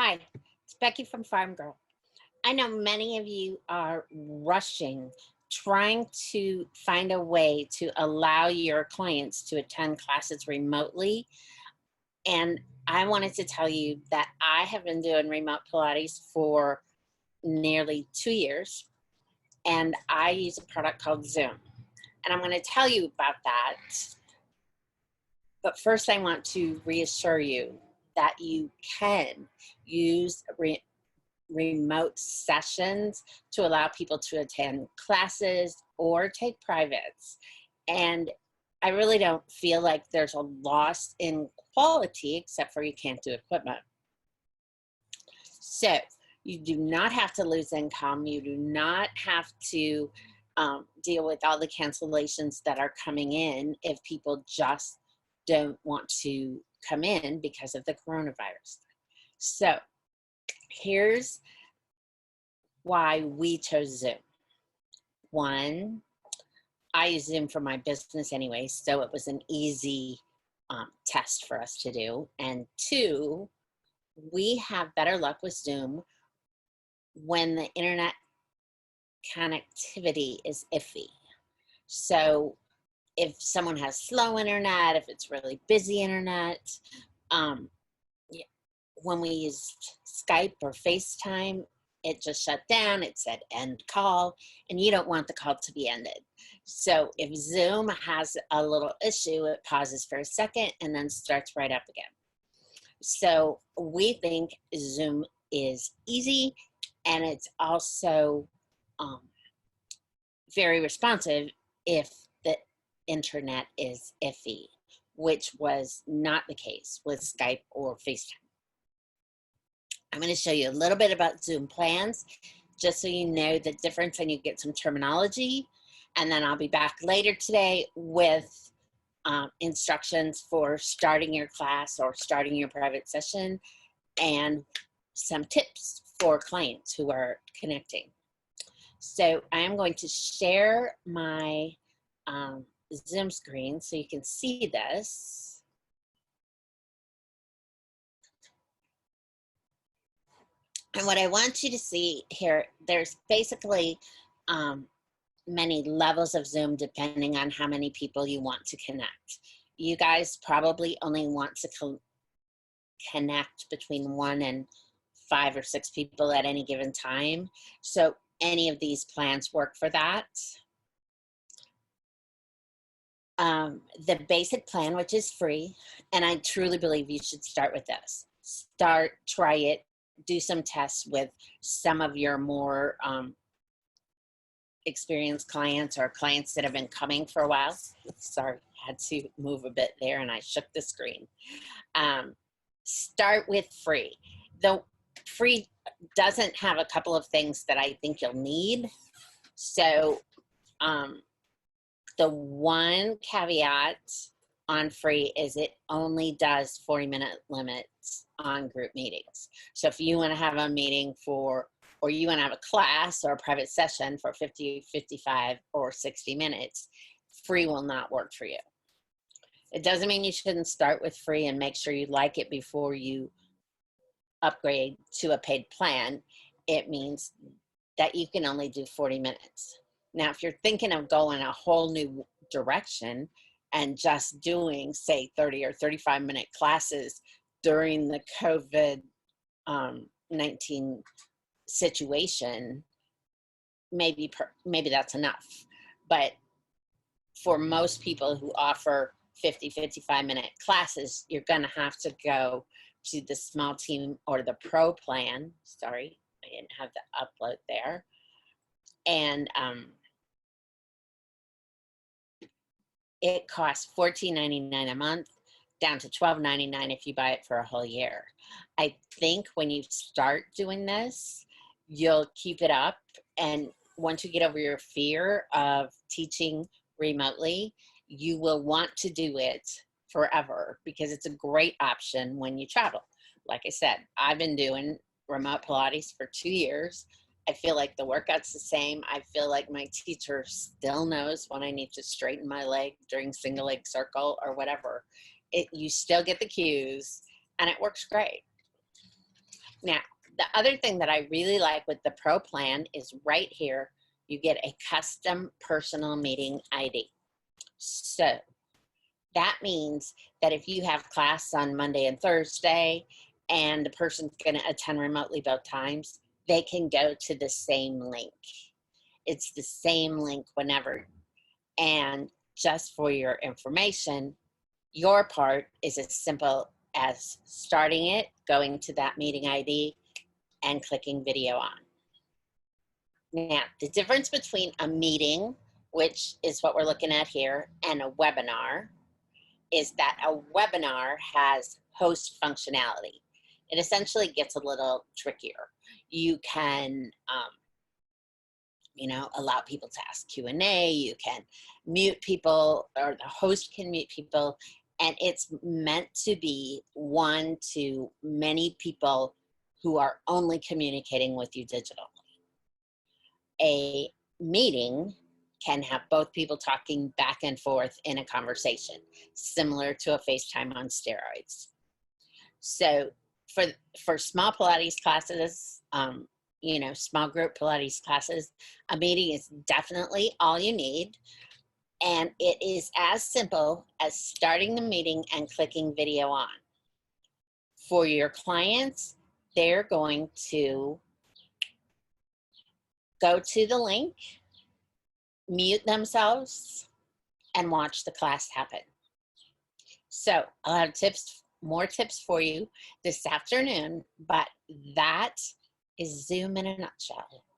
Hi, it's Becky from Farm Girl. I know many of you are rushing, trying to find a way to allow your clients to attend classes remotely. And I wanted to tell you that I have been doing remote Pilates for nearly 2 years, and I use a product called Zoom. And I'm going to tell you about that. But first, I want to reassure you that you can use remote sessions to allow people to attend classes or take privates. And I really don't feel like there's a loss in quality except for you can't do equipment. So you do not have to lose income. You do not have to deal with all the cancellations that are coming in if people just don't want to come in because of the coronavirus. So here's why we chose Zoom. One, I use Zoom for my business anyway, so it was an easy test for us to do. And two, we have better luck with Zoom when the internet connectivity is iffy. So if someone has slow internet, if it's really busy internet, when we used Skype or FaceTime, it just shut down. It said end call, and you don't want the call to be ended. So if Zoom has a little issue, it pauses for a second and then starts right up again. So we think Zoom is easy, and it's also very responsive if the internet is iffy, which was not the case with Skype or FaceTime. I'm going to show you a little bit about Zoom plans, just so you know the difference and you get some terminology. And then I'll be back later today with instructions for starting your class or starting your private session, and some tips for clients who are connecting. So I am going to share my Zoom screen so you can see this. And what I want you to see here, there's basically many levels of Zoom depending on how many people you want to connect. You guys probably only want to connect between 1 and 5 or 6 people at any given time. So any of these plans work for that. The basic plan, which is free, and I truly believe you should start with this. Try it, do some tests with some of your more experienced clients or clients that have been coming for a while. Sorry, I had to move a bit there and I shook the screen. Start with free. Though free doesn't have a couple of things that I think you'll need. So the one caveat on free is it only does 40-minute limits on group meetings. So if you want to have a meeting or you want to have a class or a private session for 50, 55, or 60 minutes, free will not work for you. It doesn't mean you shouldn't start with free and make sure you like it before you upgrade to a paid plan. It means that you can only do 40 minutes. Now, if you're thinking of going a whole new direction and just doing, say, 30 or 35-minute classes during the COVID-19 situation, maybe that's enough. But for most people who offer 50, 55-minute classes, you're going to have to go to the small team or the pro plan. Sorry, I didn't have the upload there. And it costs $14.99 a month, down to $12.99 if you buy it for a whole year. I think when you start doing this, you'll keep it up. And once you get over your fear of teaching remotely, you will want to do it forever because it's a great option when you travel. Like I said, I've been doing remote Pilates for 2 years. I feel like the workout's the same. I feel like my teacher still knows when I need to straighten my leg during single leg circle or whatever. You still get the cues, and it works great. Now, the other thing that I really like with the Pro plan is right here, you get a custom personal meeting ID. So that means that if you have class on Monday and Thursday and the person's going to attend remotely both times, they can go to the same link. It's the same link whenever. And just for your information, your part is as simple as starting it, going to that meeting ID, and clicking video on. Now, the difference between a meeting, which is what we're looking at here, and a webinar is that a webinar has host functionality. It essentially gets a little trickier. You can, allow people to ask Q&A, you can mute people, or the host can mute people, and it's meant to be one to many people who are only communicating with you digitally. A meeting can have both people talking back and forth in a conversation, similar to a FaceTime on steroids. So for small Pilates classes, small group Pilates classes, a meeting is definitely all you need. And it is as simple as starting the meeting and clicking video on. For your clients, they're going to go to the link, mute themselves, and watch the class happen. So I'll have more tips for you this afternoon, but that is Zoom in a nutshell.